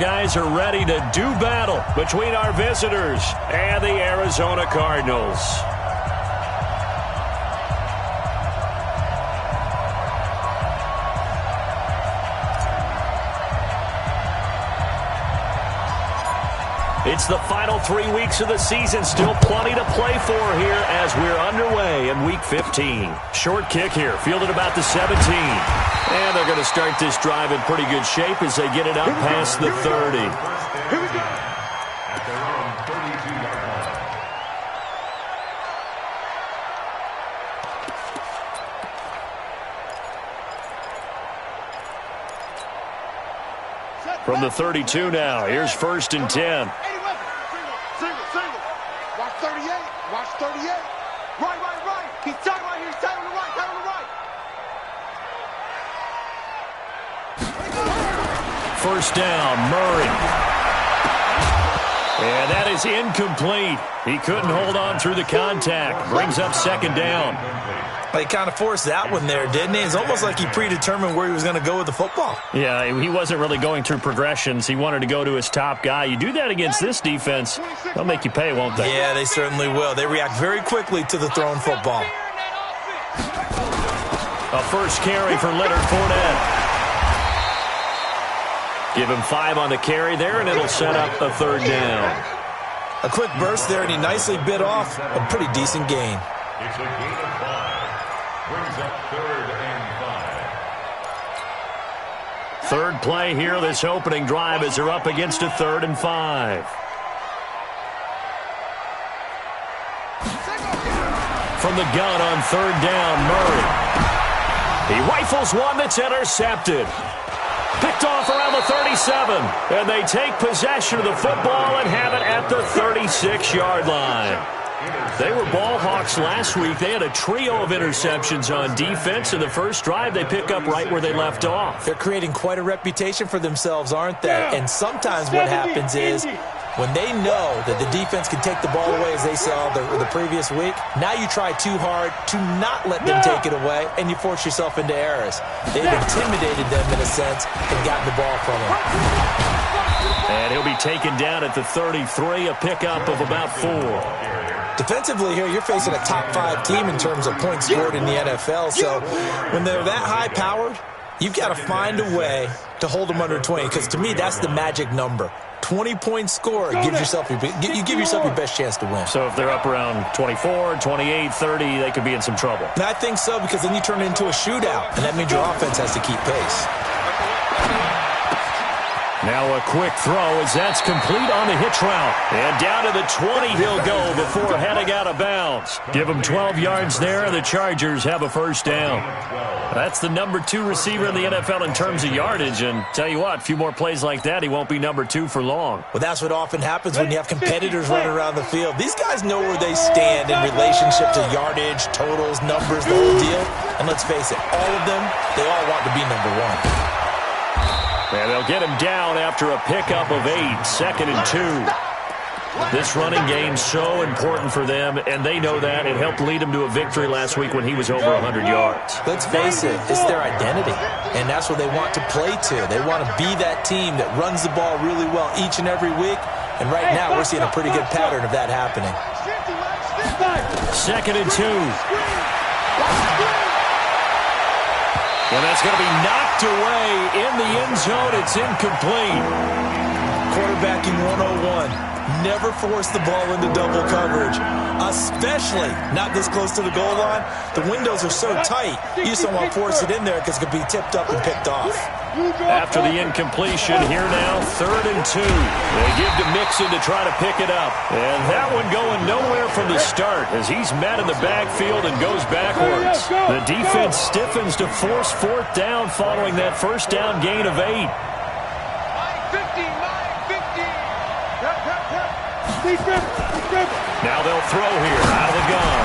guys are ready to do battle between our visitors and the Arizona Cardinals. It's the final 3 weeks of the season. Still plenty to play for here as we're underway in Week 15. Short kick here, fielded about the 17. And they're going to start this drive in pretty good shape as they get it up past the 30. Here we go. At their own 32-yard line. From the 32 now, here's 1st and 10. Single. Watch 38. Watch 38. Right. He's tight right here. He's tight on the right. Tight on the right. First down, Murray. And that is incomplete. He couldn't hold on through the contact. Brings up 2nd down. He kind of forced that one there, didn't he? It's almost like he predetermined where he was going to go with the football. Yeah, he wasn't really going through progressions. He wanted to go to his top guy. You do that against this defense, they'll make you pay, won't they? Yeah, they certainly will. They react very quickly to the thrown football. A first carry for Leonard Fournette. Give him 5 on the carry there, and it'll set up a 3rd down. A quick burst there, and he nicely bit off a pretty decent gain. It's a gain of 5. Brings up 3rd and 5. Third play here, this opening drive, as they're up against a 3rd and 5. From the gun on 3rd down, Murray. He rifles one that's intercepted. Picked off around the 37, and they take possession of the football and have it at the 36-yard line. They were ball hawks last week. They had a trio of interceptions on defense. In the first drive, they pick up right where they left off. They're creating quite a reputation for themselves, aren't they? And sometimes what happens is when they know that the defense can take the ball away, as they saw the previous week, now you try too hard to not let them take it away, and you force yourself into errors. They've intimidated them in a sense and gotten the ball from them. And he'll be taken down at the 33, a pickup of about 4. Defensively here, you're facing a top 5 team in terms of points scored in the NFL. So when they're that high-powered, you've got to find a way to hold them under 20. Because to me, that's the magic number. 20-point score gives yourself you give yourself your best chance to win. So if they're up around 24, 28, 30, they could be in some trouble. And I think so, because then you turn it into a shootout, and that means your offense has to keep pace. Now a quick throw as that's complete on the hitch route. And down to the 20 he'll go before heading out of bounds. Give him 12 yards there, and the Chargers have a first down. That's the number 2 receiver in the NFL in terms of yardage. And tell you what, a few more plays like that, he won't be number 2 for long. Well, that's what often happens when you have competitors running around the field. These guys know where they stand in relationship to yardage, totals, numbers, the whole deal. And let's face it, all of them, they all want to be number 1. And they'll get him down after a pickup of 8, 2nd and 2. This running game's so important for them, and they know that. It helped lead him to a victory last week when he was over 100 yards. Let's face it, it's their identity, and that's what they want to play to. They want to be that team that runs the ball really well each and every week, and right now we're seeing a pretty good pattern of that happening. 2nd and 2. And that's going to be knocked away in the end zone. It's incomplete. Quarterbacking 101. Never force the ball into double coverage, especially not this close to the goal line. The windows are so tight, you just don't want to force it in there because it could be tipped up and picked off. After the incompletion, here now, 3rd and 2. They give to Mixon to try to pick it up. And that one going nowhere from the start as he's met in the backfield and goes backwards. The defense stiffens to force 4th down following that first down gain of 8. Now they'll throw here out of the gun.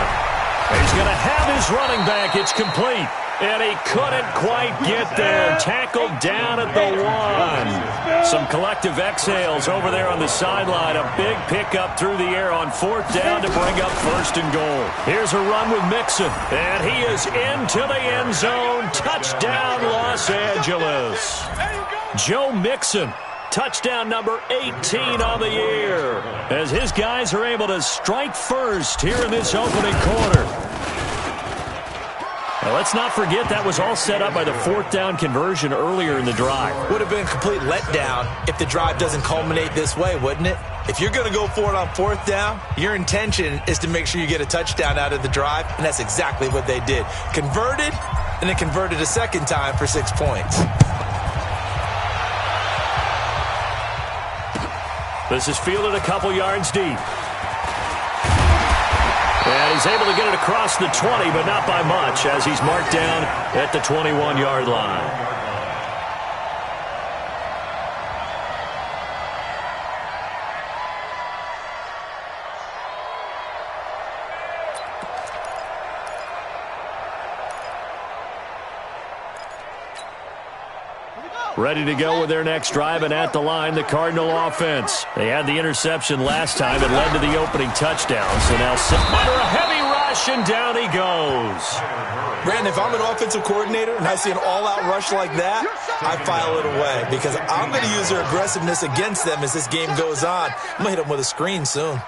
He's going to have his running back. It's complete. And he couldn't quite get there. Tackled down at the 1. Some collective exhales over there on the sideline. A big pickup through the air on 4th down to bring up 1st and goal. Here's a run with Mixon. And he is into the end zone. Touchdown, Los Angeles. Joe Mixon Touchdown number 18 on the year, as his guys are able to strike first here in this opening quarter. Now, let's not forget that was all set up by the fourth down conversion earlier in the drive. Would have been a complete letdown if the drive doesn't culminate this way, wouldn't it? If you're going to go for it on fourth down, your intention is to make sure you get a touchdown out of the drive, and that's exactly what they did. Converted, and then converted a second time for 6 points. This is fielded a couple yards deep. And he's able to get it across the 20, but not by much, as he's marked down at the 21-yard line. Ready to go with their next drive, and at the line, the Cardinal offense. They had the interception last time. It led to the opening touchdown. So now under a heavy rush, and down he goes. Brandon, if I'm an offensive coordinator and I see an all-out rush like that, I file it away because I'm going to use their aggressiveness against them as this game goes on. I'm going to hit them with a screen soon.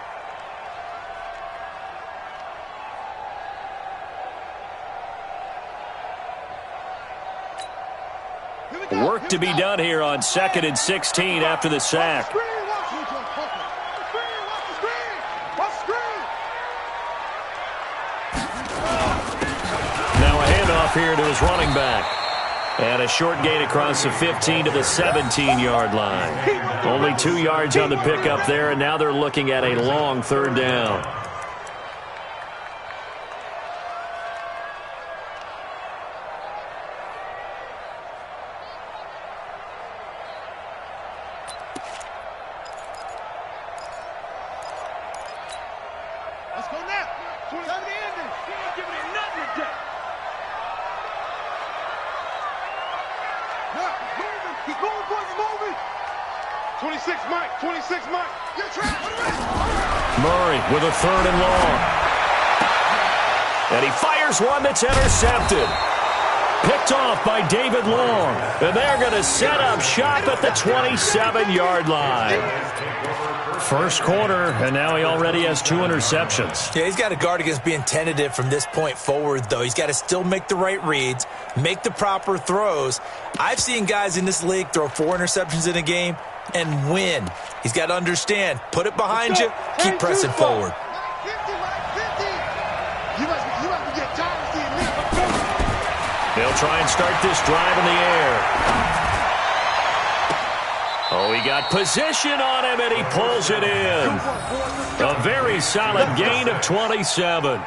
Work to be done here on 2nd and 16 after the sack. Now a handoff here to his running back. And a short gain across the 15 to the 17-yard line. Only 2 yards on the pickup there, and now they're looking at a long third down. Murray with a third and long. And he fires one that's intercepted. Picked off by David Long. And they're going to set up shop at the 27-yard line. First quarter, and now he already has 2 interceptions. Yeah, he's got to guard against being tentative from this point forward, though. He's got to still make the right reads, make the proper throws. I've seen guys in this league throw 4 interceptions in a game and win. He's got to understand, put it behind you, keep pressing forward. They'll try and start this drive in the air. Oh, he got position on him, and he pulls it in. A very solid gain of 27.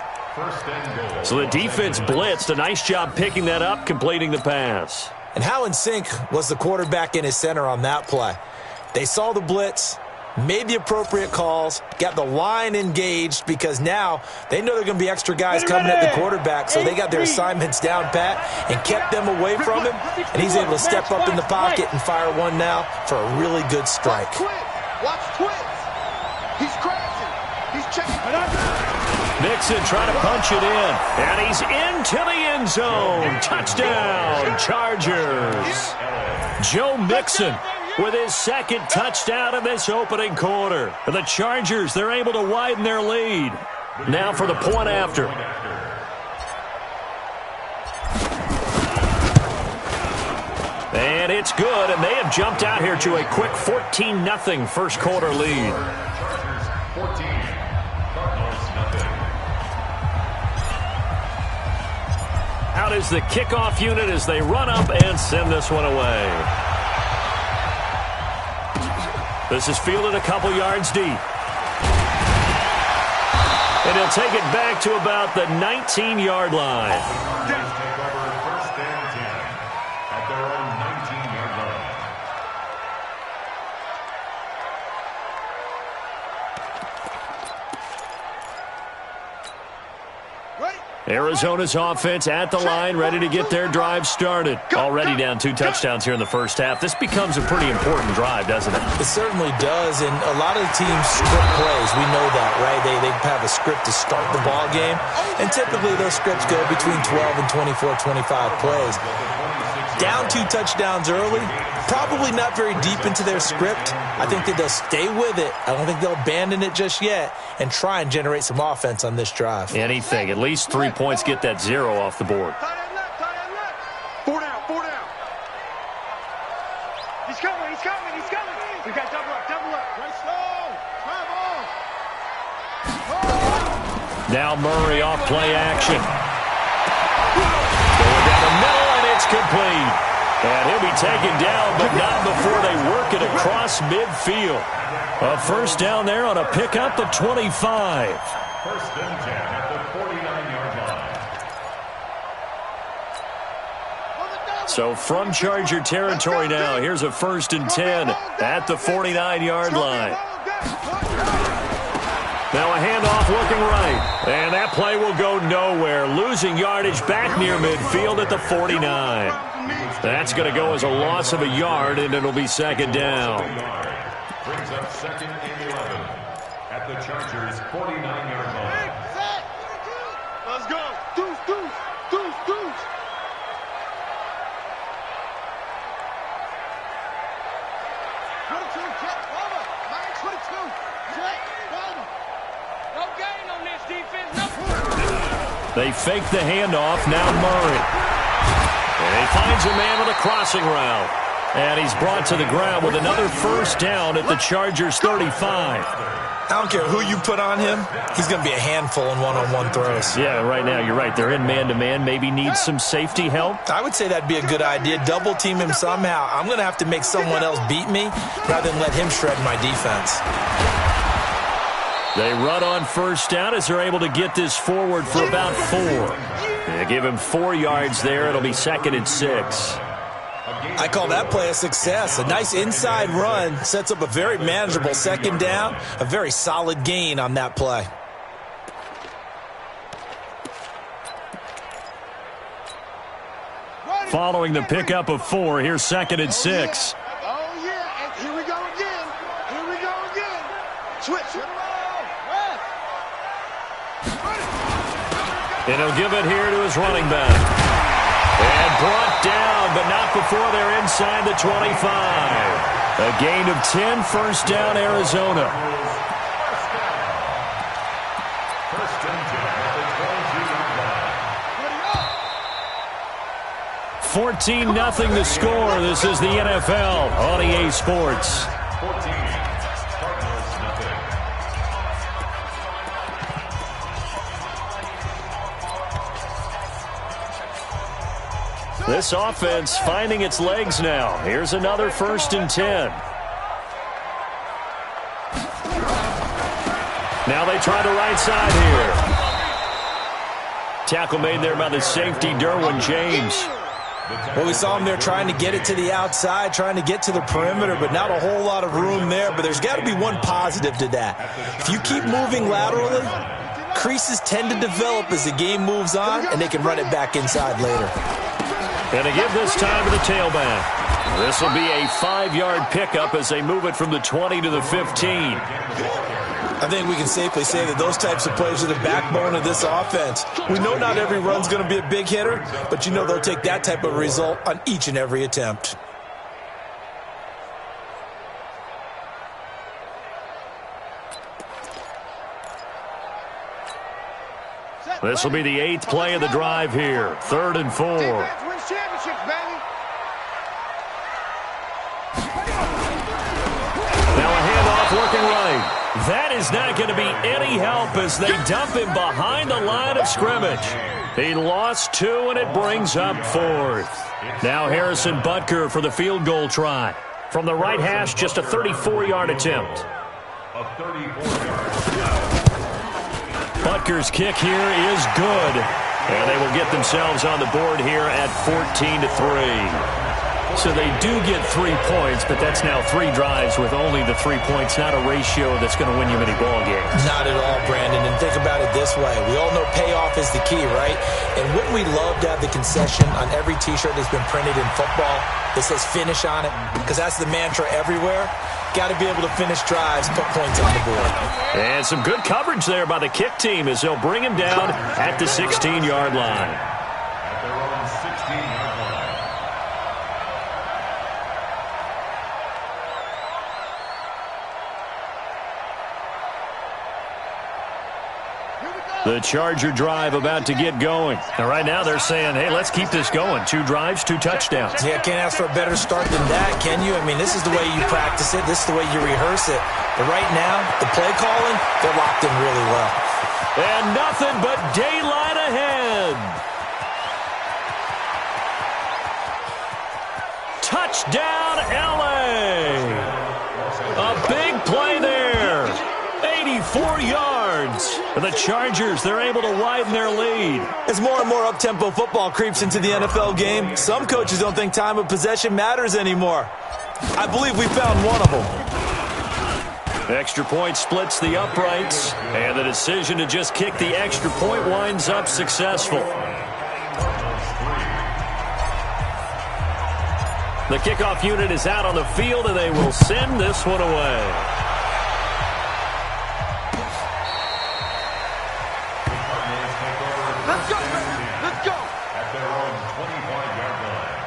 So the defense blitzed. A nice job picking that up, completing the pass. And how in sync was the quarterback in his center on that play? They saw the blitz, made the appropriate calls, got the line engaged because now they know there are going to be extra guys coming at the quarterback, so they got their assignments down pat and kept them away from him, and he's able to step up in the pocket and fire one now for a really good strike. Watch twins. He's crashing. He's checking. Mixon trying to punch it in, and he's into the end zone. Touchdown, Chargers. Joe Mixon with his second touchdown in this opening quarter. The Chargers, they're able to widen their lead. Now for the point after. And it's good, and they have jumped out here to a quick 14-0 first quarter lead. Out is the kickoff unit as they run up and send this one away. This is fielded a couple yards deep. And he'll take it back to about the 19-yard line. Arizona's offense at the line, ready to get their drive started. Already down 2 touchdowns here in the first half. This becomes a pretty important drive, doesn't it? It certainly does, and a lot of the teams script plays. We know that, right? They have a script to start the ball game, and typically those scripts go between 12 and 24, 25 plays. Down 2 touchdowns early, probably not very deep into their script. I think that they'll stay with it. I don't think they'll abandon it just yet and try and generate some offense on this drive. Anything. At least 3 points, get that 0 off the board. Tight end left, tight end left. 4 down, 4 down. He's coming, he's coming, he's coming. We got double up, double up. Right slow. Travel. Now Murray off play action. Going down the middle, and it's complete. And he'll be taken down, but not before they work it across midfield. A first down there on a pickup at 25. First and 10 at the 49-yard line. So from Charger territory now, here's a first and 10 at the 49-yard line. Now a handoff looking right. And that play will go nowhere. Losing yardage back near midfield at the 49. That's going to go as a loss of a yard, and it'll be second down. Brings up second and 11 at the Chargers' 49-yard line. Let's go. Deuce, deuce, deuce, deuce. They fake the handoff. Now Murray. And he finds a man with a crossing route. And he's brought to the ground with another first down at the Chargers' 35. I don't care who you put on him. He's going to be a handful in one-on-one throws. Yeah, right now, you're right. They're in man-to-man. Maybe needs some safety help. I would say that'd be a good idea. Double team him somehow. I'm going to have to make someone else beat me rather than let him shred my defense. They run on first down as they're able to get this forward for about 4. They give him 4 yards there. It'll be second and 6. I call that play a success. A nice inside run sets up a very manageable second down. A very solid gain on that play. Following the pickup of 4, here's second and 6. Oh, yeah. And here we go again. Here we go again. Switch. And he'll give it here to his running back. And brought down, but not before they're inside the 25. A gain of 10, first down, Arizona. First and 10 at the 22-yard line. 14-0 the score. This is the NFL on EA Sports. 14, Cardinals nothing. This offense finding its legs now. Here's another first and 10. Now they try the right side here. Tackle made there by the safety, Derwin James. Well, we saw him there trying to get it to the outside, trying to get to the perimeter, but not a whole lot of room there. But there's got to be one positive to that. If you keep moving laterally, creases tend to develop as the game moves on, and they can run it back inside later. And they give this time to the tailback. This will be a 5-yard pickup as they move it from the 20 to the 15. I think we can safely say that those types of plays are the backbone of this offense. We know not every run's going to be a big hitter, but you know they'll take that type of result on each and every attempt. This will be the 8th play of the drive here. 3rd and 4. Defense wins championships, baby. Now a handoff looking right. That is not going to be any help as they dump him behind the line of scrimmage. He lost 2, and it brings up 4th. Now Harrison Butker for the field goal try. From the right hash, just a 34-yard attempt. A 34-yard. Butker's kick here is good. And they will get themselves on the board here at 14-3. So they do get 3 points, but that's now 3 drives with only the 3 points, not a ratio that's going to win you many ball games. Not at all, Brandon. And think about it this way. We all know payoff is the key, right? And wouldn't we love to have the concession on every T-shirt that's been printed in football that says finish on it? Because that's the mantra everywhere. Got to be able to finish drives, put points on the board. And some good coverage there by the kick team as they'll bring him down at the 16-yard line. At their own 16-yard line. The Charger drive about to get going. And right now they're saying, hey, let's keep this going. 2 drives, 2 touchdowns. Yeah, can't ask for a better start than that, can you? I mean, this is the way you practice it. This is the way you rehearse it. But right now, the play calling, they're locked in really well. And nothing but daylight ahead. Touchdown, L.A. A big play there. 84 yards. The Chargers, they're able to widen their lead. As more and more up-tempo football creeps into the NFL game, some coaches don't think time of possession matters anymore. I believe we found one of them. Extra point splits the uprights, and the decision to just kick the extra point winds up successful. The kickoff unit is out on the field, and they will send this one away. Let's go, baby. Let's go. At their own 25-yard line.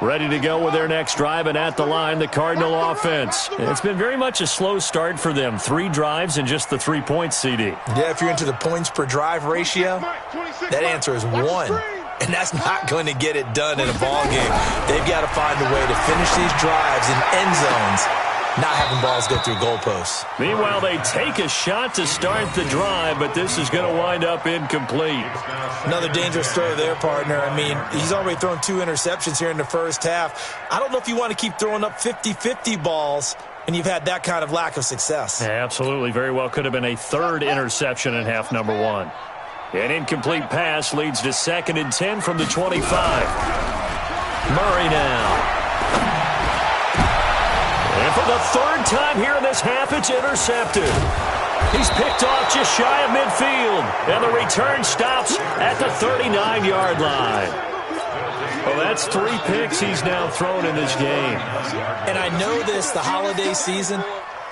Ready to go with their next drive, and at the line, the Cardinal offense. And it's been very much a slow start for them. 3 drives and just the 3 points, CD. Yeah, if you're into the points per drive ratio, that answer is 1. And that's not going to get it done in a ball game. They've got to find a way to finish these drives in end zones, not having balls go through goalposts. Meanwhile, they take a shot to start the drive, but this is going to wind up incomplete. Another dangerous throw there, partner. I mean, he's already thrown 2 interceptions here in the first half. I don't know if you want to keep throwing up 50-50 balls, and you've had that kind of lack of success. Yeah, absolutely. Very well could have been a 3rd interception in half number 1. An incomplete pass leads to 2nd and 10 from the 25. Murray now. And for the 3rd time here in this half, it's intercepted. He's picked off just shy of midfield. And the return stops at the 39-yard line. Well, that's 3 picks he's now thrown in this game. And I know this, the holiday season,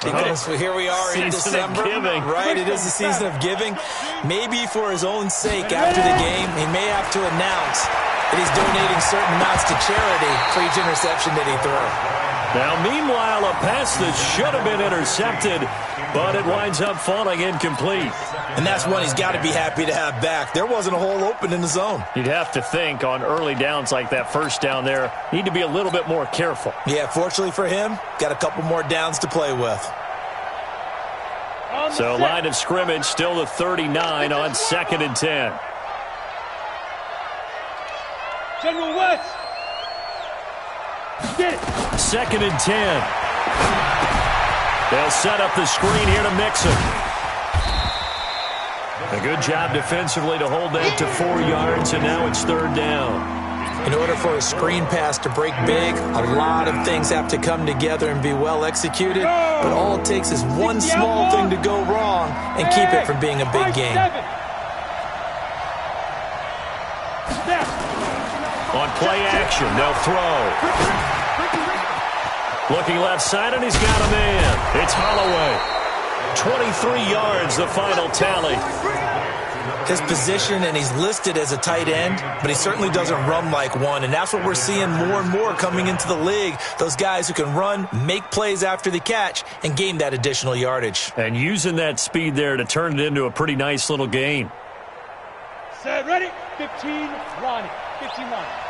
because here we are in December, right? It is the season of giving. Maybe for his own sake after the game, he may have to announce that he's donating certain amounts to charity for each interception that he throws. Now, meanwhile, a pass that should have been intercepted, but it winds up falling incomplete. And that's one he's got to be happy to have back. There wasn't a hole open in the zone. You'd have to think on early downs like that first down there, need to be a little bit more careful. Yeah, fortunately for him, got a couple more downs to play with. So line of scrimmage still the 39 on 2nd and 10. General West. Get it. 2nd and 10. They'll set up the screen here to Mixon. A good job defensively to hold that to 4 yards, and now it's 3rd down. In order for a screen pass to break big, a lot of things have to come together and be well executed, but all it takes is one small thing to go wrong and keep it from being a big game. On play action, they'll throw. Looking left side, and he's got a man. It's Holloway. 23 yards, the final tally. His position, and he's listed as a tight end, but he certainly doesn't run like one, and that's what we're seeing more and more coming into the league. Those guys who can run, make plays after the catch, and gain that additional yardage. And using that speed there to turn it into a pretty nice little gain. Set, ready? 15, Ronnie. 15, Ronnie.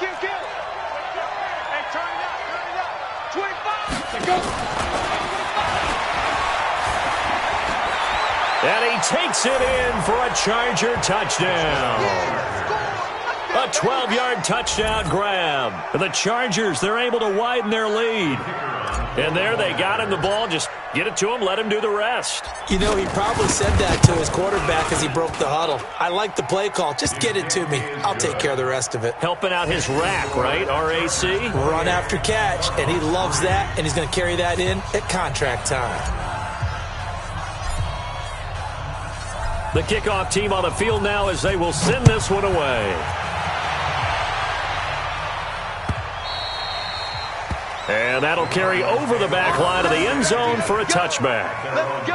Kill. Hey, turn it up. 25. Let's go. And he takes it in for a Charger touchdown. A 12-yard touchdown grab. The Chargers, they're able to widen their lead. And there they got him the ball. Just get it to him, let him do the rest. You know, he probably said that to his quarterback as he broke the huddle. I like the play call. Just get it to me. I'll take care of the rest of it. Helping out his rack, right? RAC? Run after catch, and he loves that, and he's going to carry that in at contract time. The kickoff team on the field now as they will send this one away. And that'll carry over the back line of the end zone for a touchback. Let's go.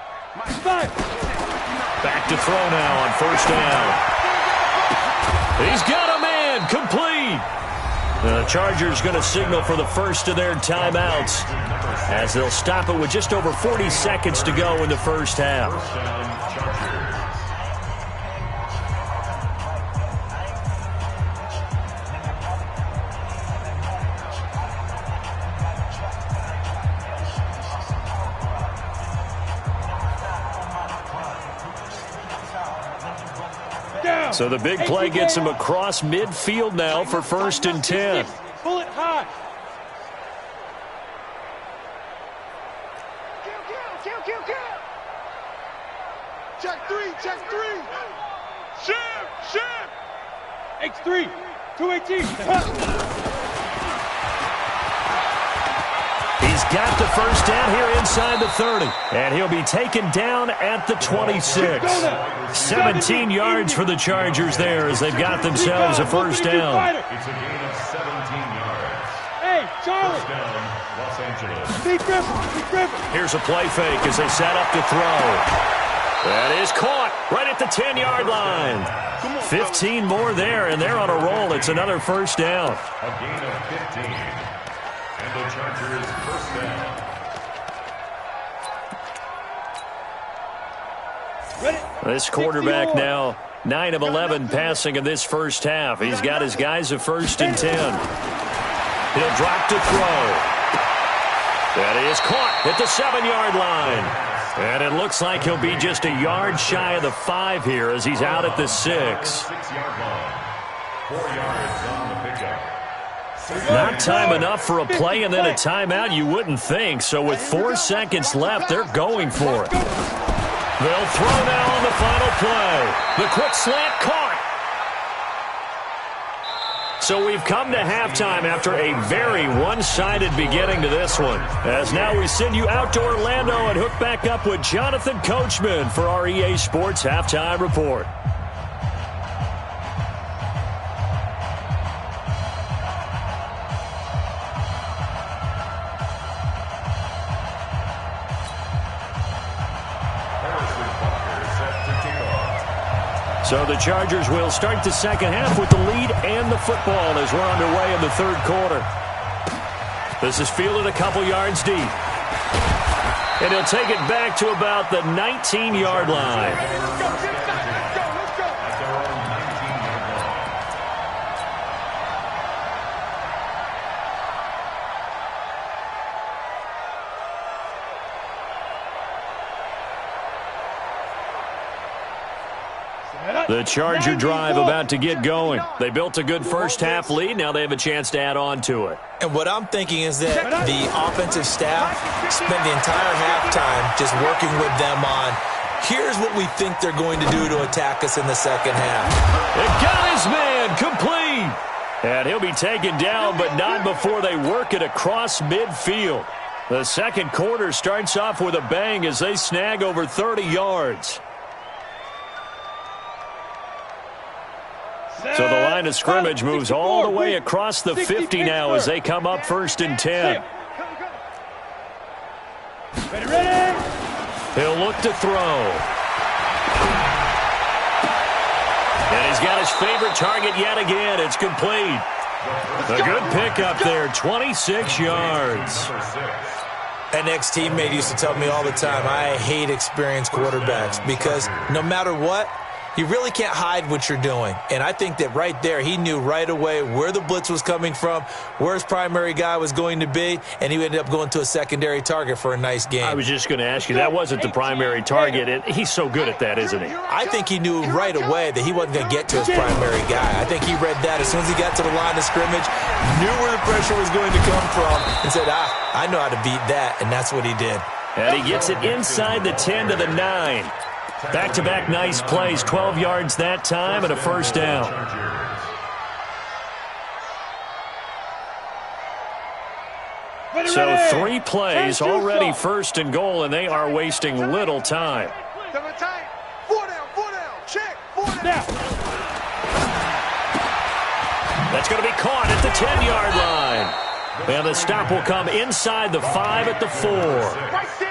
Back to throw now on first down. He's got a man, complete. The Chargers going to signal for the first of their timeouts as they'll stop it with just over 40 seconds to go in the first half. So the big play gets him across midfield now for first and 10. Pull it high. Check three. Shift. X3. 218. He's got the first down here inside the 30. And he'll be taken down at the 26. 17 yards for the Chargers there as they've got themselves a first down. It's a gain of 17 yards. Hey, Charlie. First down, Los Angeles. Big Griffin. Here's a play fake as they set up to throw. That is caught right at the 10-yard line. 15 more there, and they're on a roll. It's another first down. A gain of 15. And the Chargers first down. This quarterback now 9 of 11 passing in this first half. He's got his guys at first and 10. He'll drop to throw. That is caught at the 7-yard line. And it looks like he'll be just a yard shy of the 5 here as he's out at the 6. 6-yard line. 4 yards on the pickup. Not time enough for a play and then a timeout, you wouldn't think. So with 4 seconds left, they're going for it. They'll throw now on the final play. The quick slant caught. So we've come to halftime after a very one-sided beginning to this one. As now we send you out to Orlando and hook back up with Jonathan Coachman for our EA Sports Halftime Report. So the Chargers will start the second half with the lead and the football as we're underway in the third quarter. This is fielded a couple yards deep. And he'll take it back to about the 19-yard line. The Charger drive about to get going. They built a good first-half lead. Now they have a chance to add on to it. And what I'm thinking is that the offensive staff spent the entire halftime just working with them on, here's what we think they're going to do to attack us in the second half. It got his man complete. And he'll be taken down, but not before they work it across midfield. The second quarter starts off with a bang as they snag over 30 yards. So the line of scrimmage moves all the way across the 50 now as they come up first and 10. He'll look to throw. And he's got his favorite target yet again. It's complete. A good pickup there, 26 yards. An ex-teammate used to tell me all the time, I hate experienced quarterbacks because no matter what, you really can't hide what you're doing. And I think that right there, he knew right away where the blitz was coming from, where his primary guy was going to be, and he ended up going to a secondary target for a nice game. I was just going to ask you, that wasn't the primary target. And he's so good at that, isn't he? I think he knew right away that he wasn't going to get to his primary guy. I think he read that as soon as he got to the line of scrimmage, knew where the pressure was going to come from, and said, I know how to beat that, and that's what he did. And he gets it inside the 10 to the 9. Back-to-back nice plays, 12 yards that time and a first down. So 3 plays, already first and goal, and they are wasting little time. 4 down, check, 4 down. That's going to be caught at the 10-yard line. And the stop will come inside the 5 at the 4.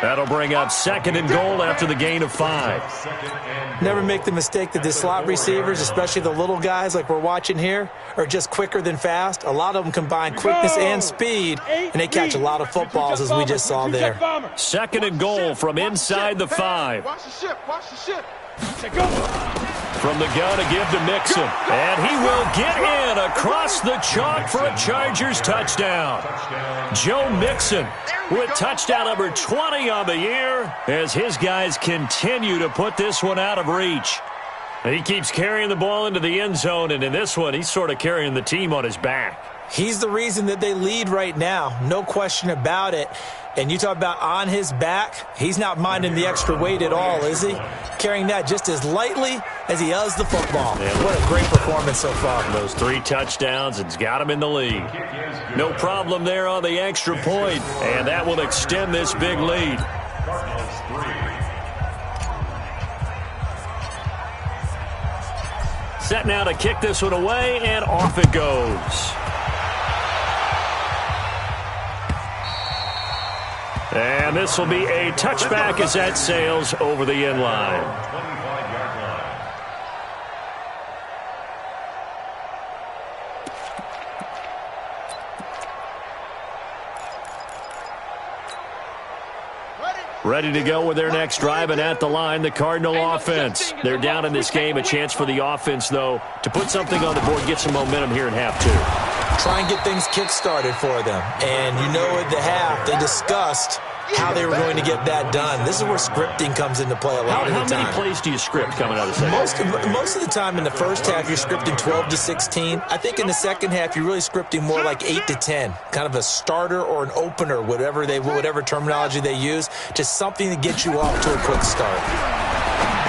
That'll bring up 2nd and goal after the gain of 5. Never make the mistake that the slot receivers, especially the little guys like we're watching here, are just quicker than fast. A lot of them combine quickness and speed, and they catch a lot of footballs, as we just saw there. 2nd and goal from inside the 5. Watch the ship. Watch the ship. From the gun to give to Mixon. And he will get in across the chalk for a Chargers touchdown. Joe Mixon with touchdown number 20 on the year as his guys continue to put this one out of reach. He keeps carrying the ball into the end zone, and in this one, he's sort of carrying the team on his back. He's the reason that they lead right now, no question about it. And you talk about on his back, he's not minding the extra weight at all, is he? Carrying that just as lightly as he does the football. Yeah, what a great performance so far. Those 3 touchdowns, it's got him in the lead. No problem there on the extra point, and that will extend this big lead. Set now to kick this one away, and off it goes. And this will be a touchback as that sails over the end line. 25-yard line. Ready to go with their next drive, and at the line, the Cardinal offense. They're down in this game. A chance for the offense, though, to put something on the board, get some momentum here in half 2. Try and get things kick-started for them. And you know at the half, they discussed how they were going to get that done. This is where scripting comes into play a lot of the time. How many plays do you script coming out of the second? Most of the time in the first half, you're scripting 12 to 16. I think in the second half, you're really scripting more like 8 to 10. Kind of a starter or an opener, whatever terminology they use. Just something to get you off to a quick start.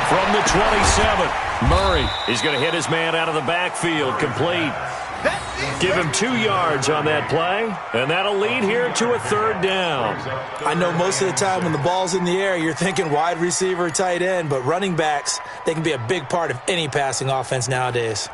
From the 27, Murray. He's going to hit his man out of the backfield, complete. Give him 2 yards on that play, and that'll lead here to a 3rd down. I know most of the time when the ball's in the air, you're thinking wide receiver, tight end, but running backs, they can be a big part of any passing offense nowadays.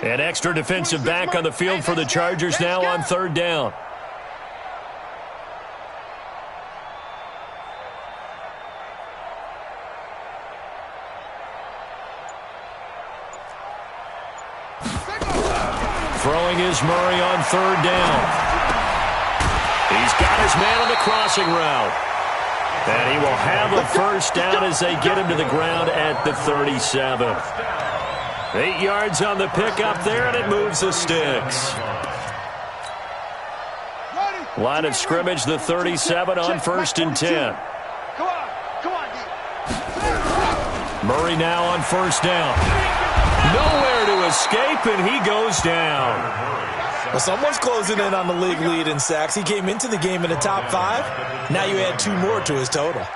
An extra defensive back on the field for the Chargers now on 3rd down. Throwing is Murray on 3rd down. He's got his man on the crossing route. And he will have a 1st down as they get him to the ground at the 37. 8 yards on the pickup there, and it moves the sticks. Line of scrimmage, the 37 on 1st and 10. Murray now on 1st down. Nowhere to escape, and he goes down. Well, someone's closing in on the league lead in sacks. He came into the game in the top 5. Now you add 2 more to his total.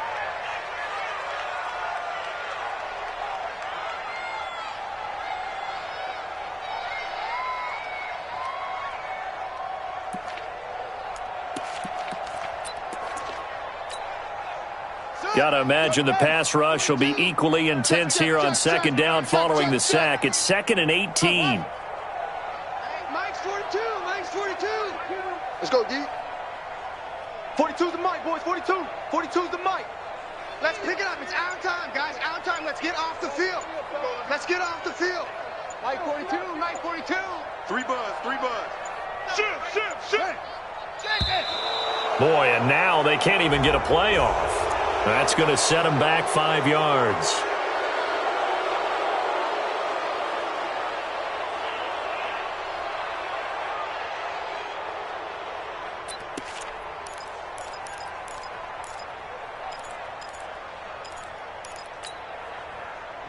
Got to imagine the pass rush will be equally intense here on 2nd down following the sack. It's 2nd and 18. Mike's 42. Mike's 42. Let's go, D. 42's the mic, boys. 42. 42's the mic. Let's pick it up. It's our time, guys. Our time. Let's get off the field. Let's get off the field. Mike 42. Mike 42. 3 buzz. 3 buzz. Shit. Boy, and now they can't even get a play off. That's going to set them back 5 yards.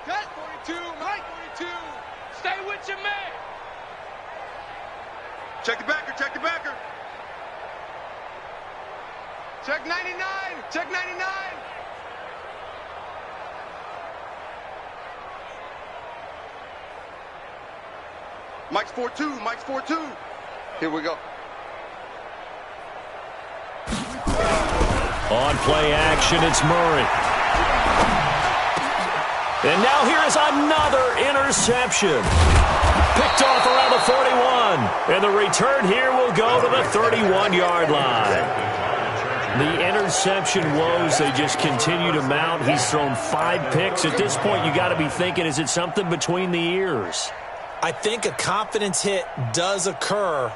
Cut. 42. Mike 42. Stay with your man. Check the backer. Check the backer. Check 99. Check 99. Mike's 4-2. Mike's 4-2. Here we go. On play action, it's Murray. And now here is another interception. Picked off around the 41. And the return here will go to the 31-yard line. The interception woes, they just continue to mount. He's thrown 5 picks. At this point, you got to be thinking, is it something between the ears? I think a confidence hit does occur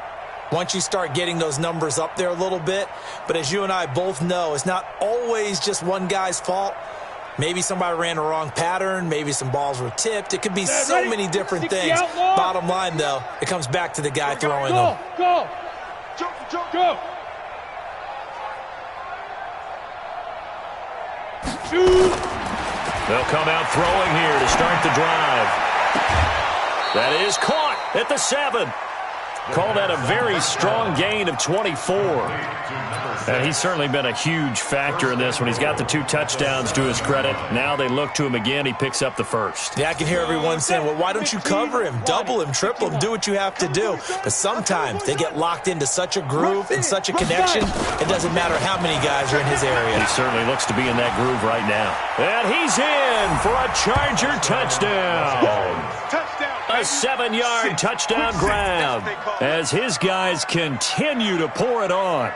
once you start getting those numbers up there a little bit. But as you and I both know, it's not always just one guy's fault. Maybe somebody ran the wrong pattern. Maybe some balls were tipped. It could be so many different things. Bottom line, though, it comes back to the guy throwing them. Go! Go! They'll come out throwing here to start the drive. That is caught at the 7. Call that a very strong gain of 24. And he's certainly been a huge factor in this when he's got the 2 touchdowns to his credit. Now they look to him again. He picks up the first. Yeah, I can hear everyone saying, well, why don't you cover him, double him, triple him, do what you have to do. But sometimes they get locked into such a groove and such a connection, it doesn't matter how many guys are in his area. He certainly looks to be in that groove right now. And he's in for a Charger touchdown. A 7-yard touchdown grab as his guys continue to pour it on.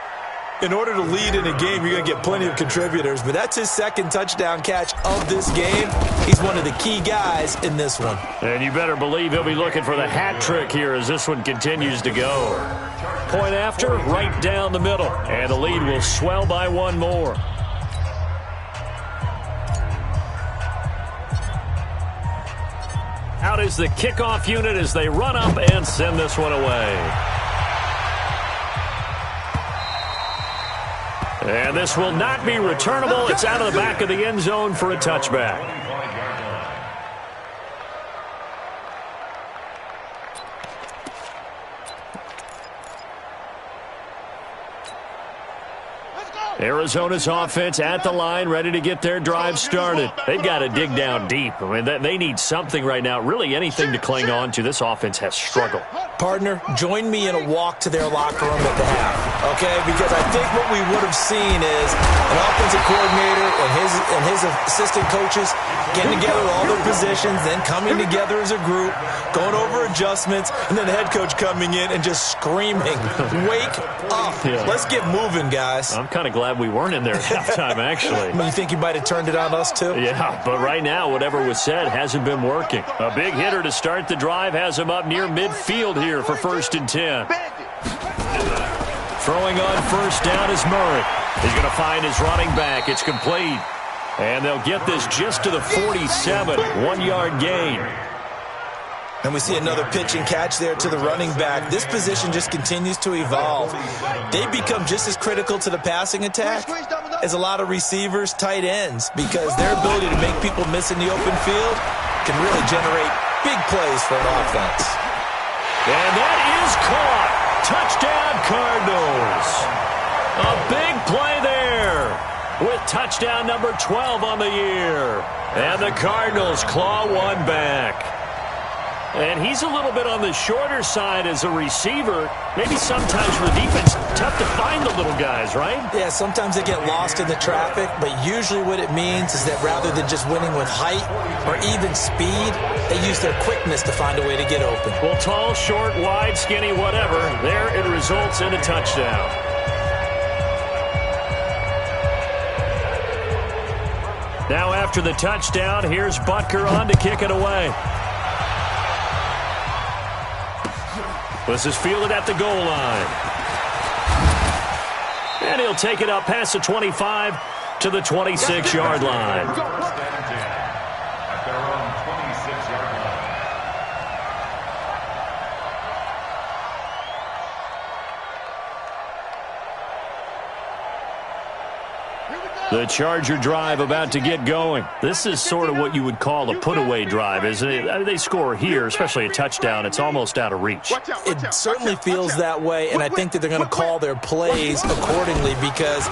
In order to lead in a game, you're going to get plenty of contributors, but that's his 2nd touchdown catch of this game. He's one of the key guys in this one. And you better believe he'll be looking for the hat trick here as this one continues to go. Point after, right down the middle, and the lead will swell by 1 more. Out is the kickoff unit as they run up and send this one away. And this will not be returnable. It's out of the back of the end zone for a touchback. Arizona's offense at the line, ready to get their drive started. They've got to dig down deep. I mean, they need something right now, really anything to cling on to. This offense has struggled. Partner, join me in a walk to their locker room at the half, okay? Because I think what we would have seen is an offensive coordinator and his assistant coaches getting together with all their positions, then coming together as a group, going over adjustments, and then the head coach coming in and just screaming, wake up. Yeah. Let's get moving, guys. I'm kind of glad we weren't in there at halftime, actually. You think you might have turned it on us, too? Yeah, but right now, whatever was said hasn't been working. A big hitter to start the drive has him up near midfield here for 1st and 10. Throwing on 1st down is Murray. He's going to find his running back. It's complete. And they'll get this just to the 47. 1-yard gain. And we see another pitch and catch there to the running back. This position just continues to evolve. They become just as critical to the passing attack as a lot of receivers, tight ends, because their ability to make people miss in the open field can really generate big plays for an offense. And that is caught. Touchdown, Cardinals. A big play there with touchdown number 12 on the year. And the Cardinals claw one back. And he's a little bit on the shorter side as a receiver. Maybe sometimes for the defense, tough to find the little guys, right? Yeah, sometimes they get lost in the traffic, but usually what it means is that rather than just winning with height or even speed, they use their quickness to find a way to get open. Well, tall, short, wide, skinny, whatever, there it results in a touchdown. Now after the touchdown, here's Butker on to kick it away. This is fielded at the goal line. And he'll take it up past the 25 to the 26-yard line. At their own 26-yard line. Here we go. The Charger drive about to get going. This is sort of what you would call a put-away drive, isn't it? I mean, they score here, especially a touchdown. It's almost out of reach. It certainly feels that way, and I think that they're going to call their plays accordingly because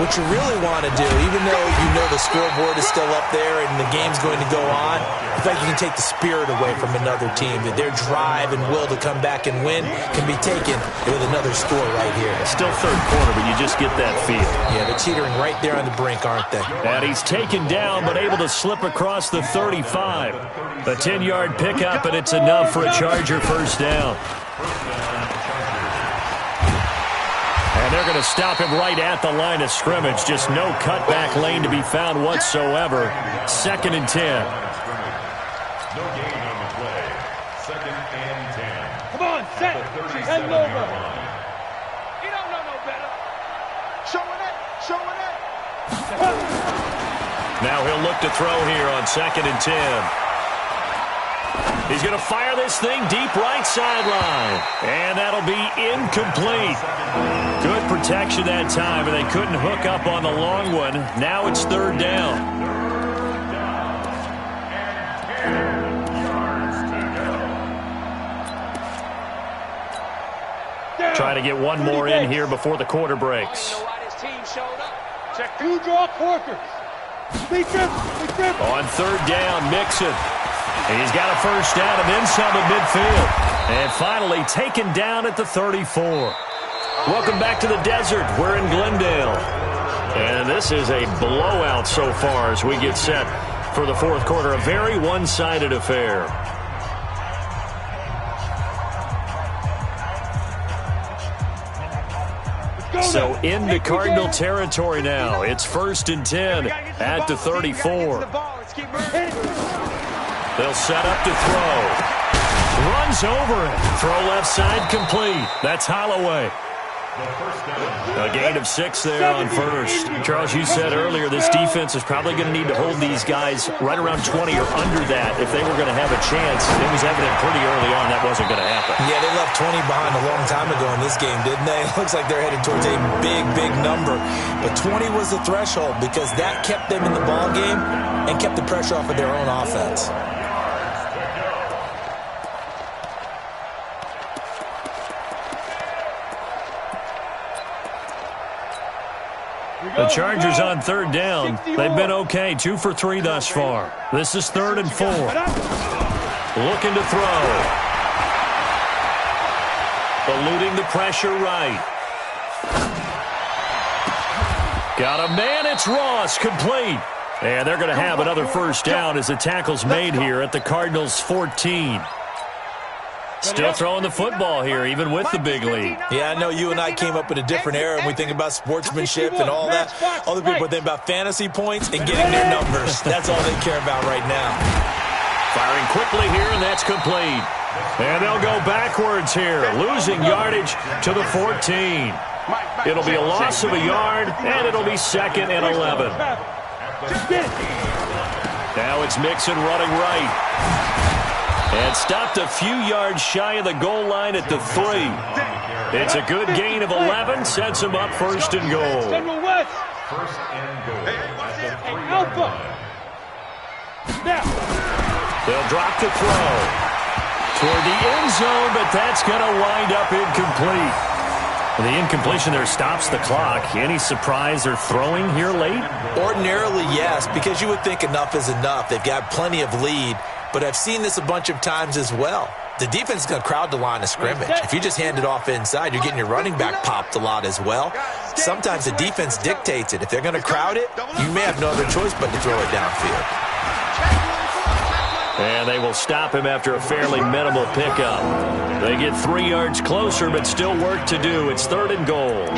what you really want to do, even though you know the scoreboard is still up there and the game's going to go on, I think you can take the spirit away from another team. That their drive and will to come back and win can be taken with another score right here. It's still third quarter, but you just get that feel. Yeah, they're teetering right there on the brink, aren't they? And he's taken down, but able to slip across the 35. A 10-yard pickup, and it's enough for a Charger first down. And they're going to stop him right at the line of scrimmage. Just no cutback lane to be found whatsoever. 2nd and 10. No gain on the play. 2nd and 10. Come on, set. Head over. You don't know no better. Showing it. Showing it. Now he'll look to throw here on 2nd and 10. He's going to fire this thing deep right sideline. And that'll be incomplete. Good protection that time, and they couldn't hook up on the long one. Now it's 3rd down. Trying to get one more in here before the quarter breaks. Check 2 draw quarters. Big trip. On 3rd down, Mixon. He's got a first down and then some at midfield. And finally taken down at the 34. Welcome back to the desert. We're in Glendale. And this is a blowout so far as we get set for the 4th quarter. A very one-sided affair. So into Cardinal territory now. It's 1st and 10 at the 34. They'll set up to throw. Runs over it. Throw left side complete. That's Holloway. A gain of 6 there on first. Charles, you said earlier this defense is probably going to need to hold these guys right around 20 or under that if they were going to have a chance. It was evident pretty early on that wasn't going to happen. Yeah, they left 20 behind a long time ago in this game, didn't they? It looks like they're headed towards a big, big number. But 20 was the threshold because that kept them in the ball game and kept the pressure off of their own offense. The Chargers on 3rd down. They've been okay, 2 for 3 thus far. This is 3rd and 4. Looking to throw. Eluding the pressure right. Got a man, it's Ross, complete. And they're going to have another first down as the tackle's made here at the Cardinals' 14. Still throwing the football here, even with the big lead. Yeah, I know you and I came up in a different era, and we think about sportsmanship and all that. Other people think about fantasy points and getting their numbers. That's all they care about right now. Firing quickly here, and that's complete. And they'll go backwards here, losing yardage to the 14. It'll be a loss of a yard, and it'll be 2nd and 11. Now it's Mixon running right. And stopped a few yards shy of the goal line at the 3. It's a good gain of 11. Sets him up 1st and goal. Central West. 1st and goal at the 3-yard Alpha. line. Now. They'll drop to throw. Toward the end zone, but that's going to wind up incomplete. The incompletion there stops the clock. Any surprise they're throwing here late? Ordinarily, yes, because you would think enough is enough. They've got plenty of lead. But I've seen this a bunch of times as well. The defense is going to crowd the line of scrimmage. If you just hand it off inside, you're getting your running back popped a lot as well. Sometimes the defense dictates it. If they're going to crowd it, you may have no other choice but to throw it downfield. And they will stop him after a fairly minimal pickup. They get 3 yards closer, but still work to do. It's 3rd and goal.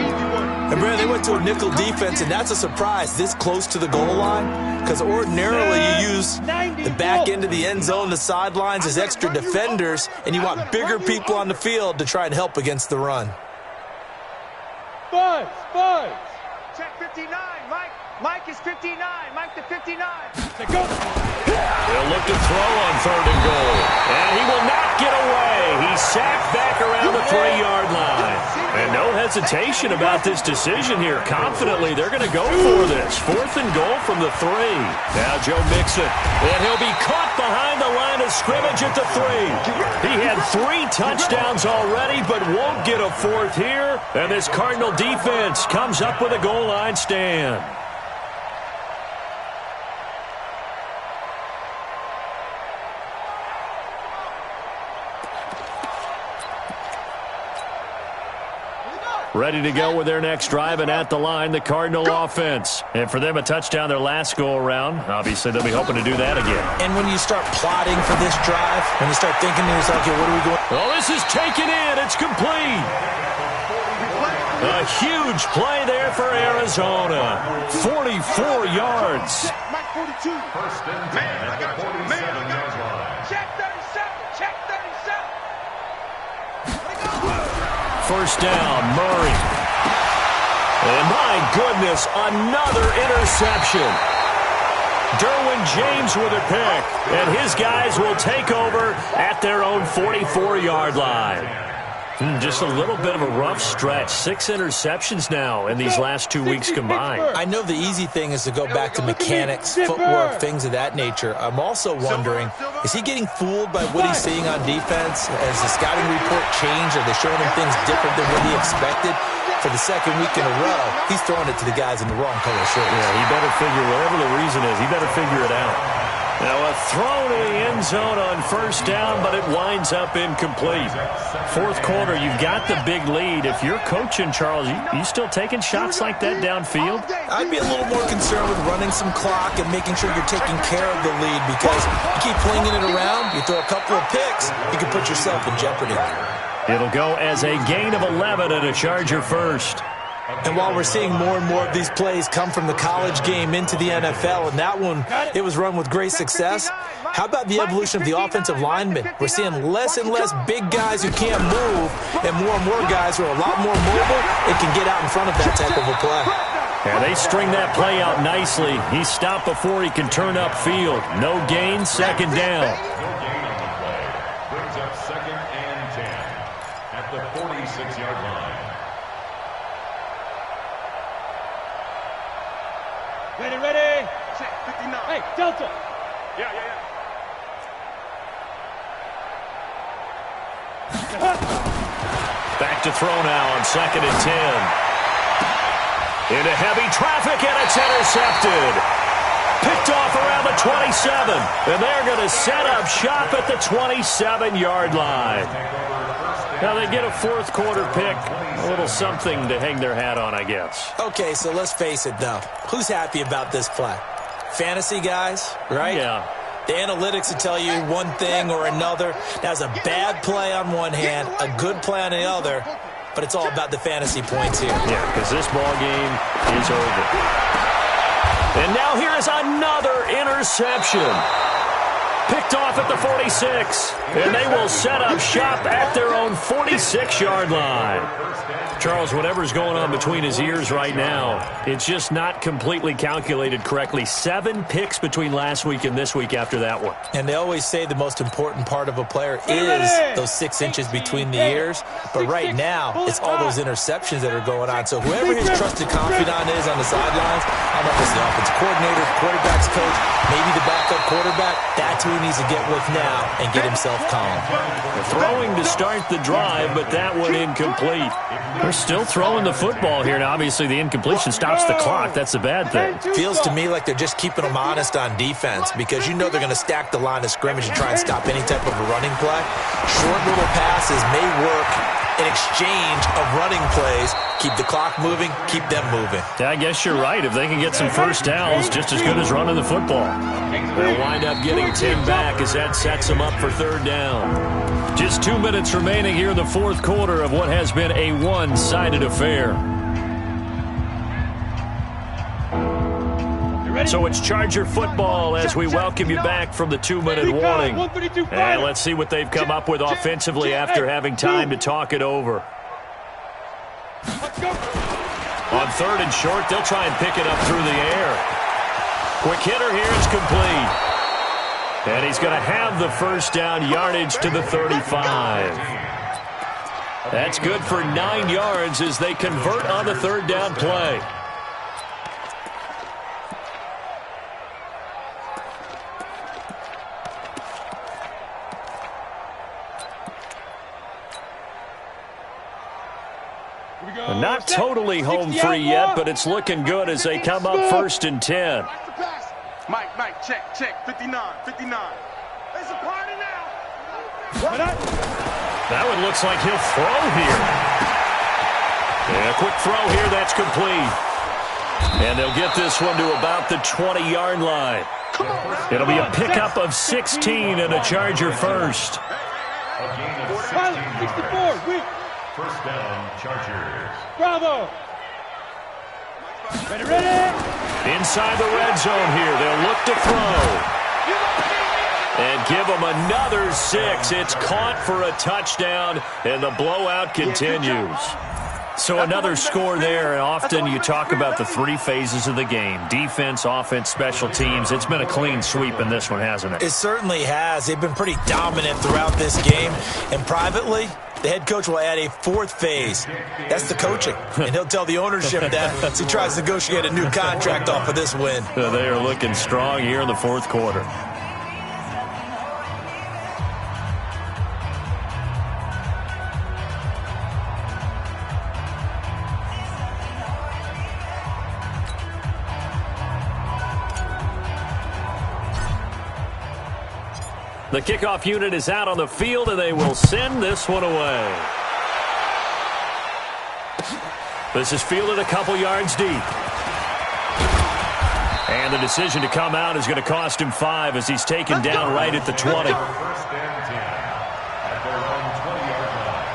And, Brad, they went to a nickel defense, and that's a surprise this close to the goal line because ordinarily you use the back end of the end zone, the sidelines as extra defenders, and you want bigger people on the field to try and help against the run. Five. check 59. Mike is 59. Mike to 59. He'll look to throw on 3rd and goal. And he will not get away. He's sacked back around the 3-yard line. And no hesitation about this decision here. Confidently, they're going to go for this. 4th and goal from the 3. Now Joe Mixon. And he'll be caught behind the line of scrimmage at the 3. He had 3 touchdowns already, but won't get a 4th here. And this Cardinal defense comes up with a goal line stand. Ready to go with their next drive, and at the line, the Cardinal offense. And for them, a touchdown their last go-around. Obviously, they'll be hoping to do that again. And when you start plotting for this drive, when you start thinking to yourself, okay, what are we going? Oh, this is taken in. It's complete. A huge play there for Arizona. 44 yards. Mike 42. First and 10 at the 47-yard line. Check 37. Check 37. First down, Murray. And my goodness, another interception. Derwin James with a pick, and his guys will take over at their own 44-yard line. Just a little bit of a rough stretch. 6 interceptions now in these last 2 weeks combined. I know the easy thing is to go back to mechanics, footwork, things of that nature. I'm also wondering, is he getting fooled by what he's seeing on defense? Has the scouting report changed? Are they showing him things different than what he expected? For the 2nd week in a row, he's throwing it to the guys in the wrong color shirts. Yeah, he better figure, whatever the reason is, he better figure it out. Now a throw to the end zone on first down, but it winds up incomplete. 4th quarter, you've got the big lead. If you're coaching, Charles, you still taking shots like that downfield? I'd be a little more concerned with running some clock and making sure you're taking care of the lead, because you keep flinging it around, you throw a couple of picks, you can put yourself in jeopardy. It'll go as a gain of 11 and a Charger first. And while we're seeing more and more of these plays come from the college game into the NFL, and that one, it was run with great success, how about the evolution of the offensive linemen? We're seeing less and less big guys who can't move, and more guys who are a lot more mobile and can get out in front of that type of a play. And they string that play out nicely. He's stopped before he can turn upfield. No gain, 2nd down. No gain on the play. Brings up 2nd and 10 at the 46-yard line. Ready. Check 59. Hey, Delta. Yeah. Back to throw now on 2nd and 10. Into heavy traffic, and it's intercepted. Picked off around the 27, and they're going to set up shop at the 27-yard line. Now they get a 4th quarter pick, a little something to hang their hat on, I guess. Okay, so let's face it, though. Who's happy about this play? Fantasy guys, right? Yeah. The analytics will tell you one thing or another. That's a bad play on one hand, a good play on the other, but it's all about the fantasy points here. Yeah, because this ball game is over. And now here is another interception. Picked off at the 46, and they will set up shop at their own 46-yard line. Charles, whatever's going on between his ears right now, it's just not completely calculated correctly. 7 picks between last week and this week after that one. And they always say the most important part of a player is those 6 inches between the ears. But right now, it's all those interceptions that are going on. So whoever his trusted confidant is on the sidelines, I don't know if it's the offensive coordinator, quarterback's coach, maybe the backup quarterback, that's who he needs to get with now and get himself calm. Throwing to start the drive, but that one incomplete. They're still throwing the football here. Now, obviously, the incompletion stops the clock. That's a bad thing. Feels to me like they're just keeping them honest on defense, because you know they're going to stack the line of scrimmage and try and stop any type of a running play. Short little passes may work in exchange of running plays. Keep the clock moving, keep them moving. Yeah, I guess you're right. If they can get some first downs, just as good as running the football. They'll wind up getting 10 back as that sets them up for 3rd down. Just 2 minutes remaining here in the 4th quarter of what has been a one-sided affair. So it's Charger football as we welcome you back from the 2-minute warning. And let's see what they've come up with offensively after having time to talk it over. On 3rd and short, they'll try and pick it up through the air. Quick hitter here, it's complete. And he's going to have the first down, yardage to the 35. That's good for 9 yards as they convert on the 3rd down play. Not totally home free yet, but it's looking good as they come up 1st and 10. Mike, check, 59. It's a party now. That one looks like he'll throw here. Yeah, quick throw here, that's complete. And they'll get this one to about the 20-yard line. It'll be a pickup of 16 and a Charger first. A gain of 16 yards. First down, Chargers. Bravo. Ready. Inside the red zone here, they'll look to throw. And give them another 6. It's caught for a touchdown, and the blowout continues. So another score there, and often you talk about the 3 phases of the game. Defense, offense, special teams. It's been a clean sweep in this one, hasn't it? It certainly has. They've been pretty dominant throughout this game. And privately, the head coach will add a 4th phase. That's the coaching. And he'll tell the ownership that as he tries to negotiate a new contract off of this win. They are looking strong here in the 4th quarter. The kickoff unit is out on the field, and they will send this one away. This is fielded a couple yards deep. And the decision to come out is going to cost him 5 as he's taken down right at the 20. First and 10 at their own 20-yard line.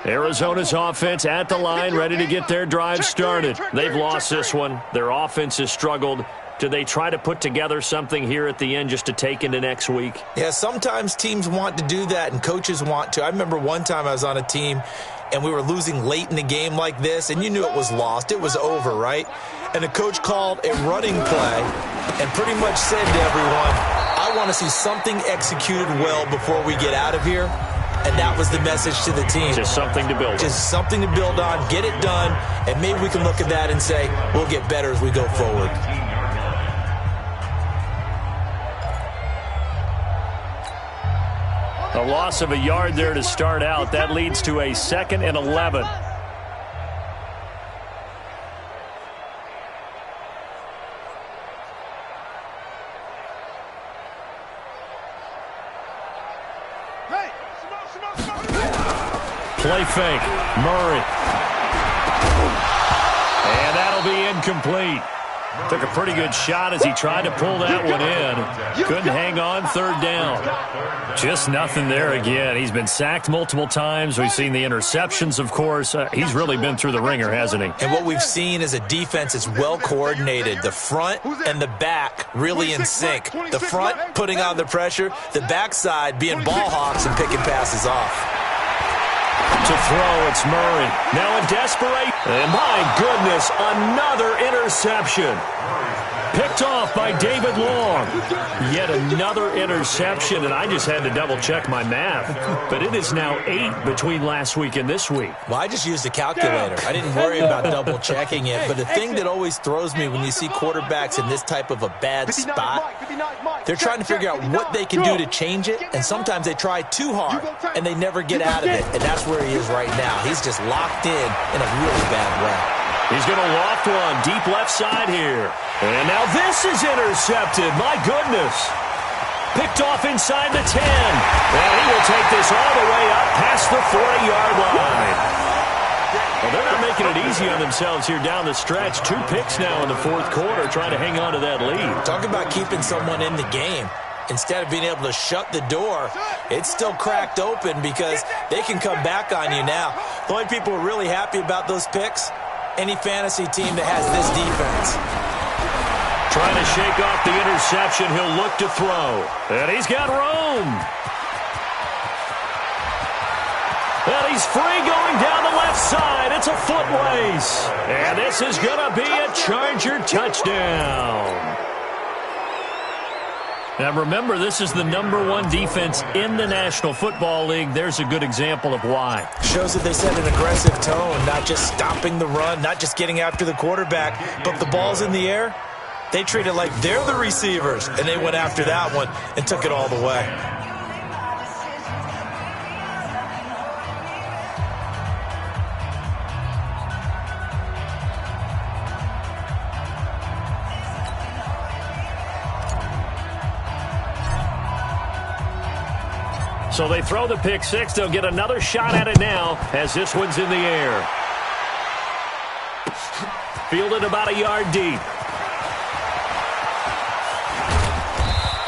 Arizona's offense at the line, ready to get their drive started. They've lost this one. Their offense has struggled. Do they try to put together something here at the end just to take into next week? Yeah, sometimes teams want to do that and coaches want to. I remember one time I was on a team and we were losing late in the game like this, and you knew it was lost. It was over, right? And the coach called a running play and pretty much said to everyone, I want to see something executed well before we get out of here. And that was the message to the team. Just something to build on. Just something to build on, get it done, and maybe we can look at that and say, we'll get better as we go forward. A loss of a yard there to start out. That leads to a 2nd and 11. Play fake. Murray. And that'll be incomplete. Took a pretty good shot as he tried to pull that one in. Couldn't hang on 3rd down. Just nothing there again. He's been sacked multiple times. We've seen the interceptions, of course. He's really been through the ringer, hasn't he? And what we've seen is a defense that's well coordinated. The front and the back really in sync. The front putting on the pressure. The backside being ball hawks and picking passes off. To throw, it's Murray. Now in desperation. And my goodness, another interception. Picked off by David Long. Yet another interception, and I just had to double-check my math. But it is now 8 between last week and this week. Well, I just used a calculator. I didn't worry about double-checking it. But the thing that always throws me when you see quarterbacks in this type of a bad spot, they're trying to figure out what they can do to change it, and sometimes they try too hard, and they never get out of it. And that's where he is right now. He's just locked in a really bad way. He's going to loft one deep left side here. And now this is intercepted. My goodness. Picked off inside the 10. And he will take this all the way up past the 40-yard line. Well, they're not making it easy on themselves here down the stretch. 2 picks now in the 4th quarter, trying to hang on to that lead. Talk about keeping someone in the game. Instead of being able to shut the door, it's still cracked open because they can come back on you now. The only people who are really happy about those picks, any fantasy team that has this defense. Trying to shake off the interception. He'll look to throw. And he's got room. And he's free going down the left side. It's a foot race. And this is going to be a Charger touchdown. Now remember, this is the #1 defense in the National Football League. There's a good example of why. Shows that they set an aggressive tone, not just stopping the run, not just getting after the quarterback, but if the ball's in the air, they treat it like they're the receivers, and they went after that one and took it all the way. So they throw the pick six. They'll get another shot at it now as this one's in the air. Fielded about a yard deep.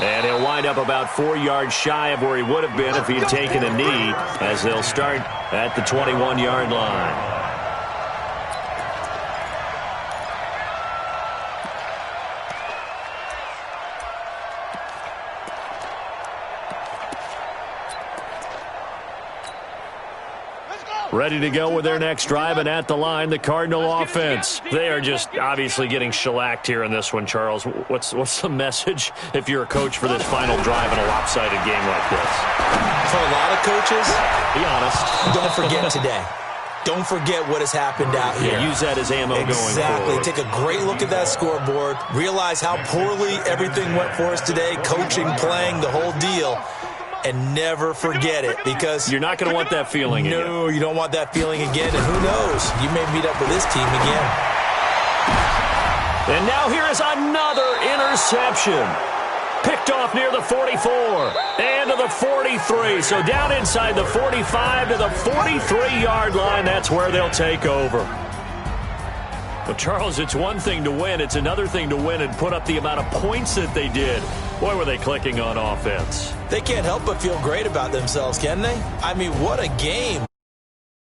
And he'll wind up about 4 yards shy of where he would have been if he had taken a knee, as they'll start at the 21-yard line. Ready to go with their next drive, and at the line, the Cardinal offense. They are just obviously getting shellacked here in this one, Charles. What's the message if you're a coach for this final drive in a lopsided game like this? For a lot of coaches, be honest. Don't forget today. Don't forget what has happened out here. Yeah, use that as ammo going forward. Exactly. Take a great look at that scoreboard. Realize how poorly everything went for us today, coaching, playing, the whole deal. And never forget it, because you're not going to want that feeling again. No, you don't want that feeling again. And who knows? You may meet up with this team again. And now here is another interception. Picked off near the 44 and to the 43. So down inside the 45 to the 43-yard line. That's where they'll take over. Well, Charles, it's one thing to win. It's another thing to win and put up the amount of points that they did. Boy, were they clicking on offense. They can't help but feel great about themselves, can they? I mean, what a game.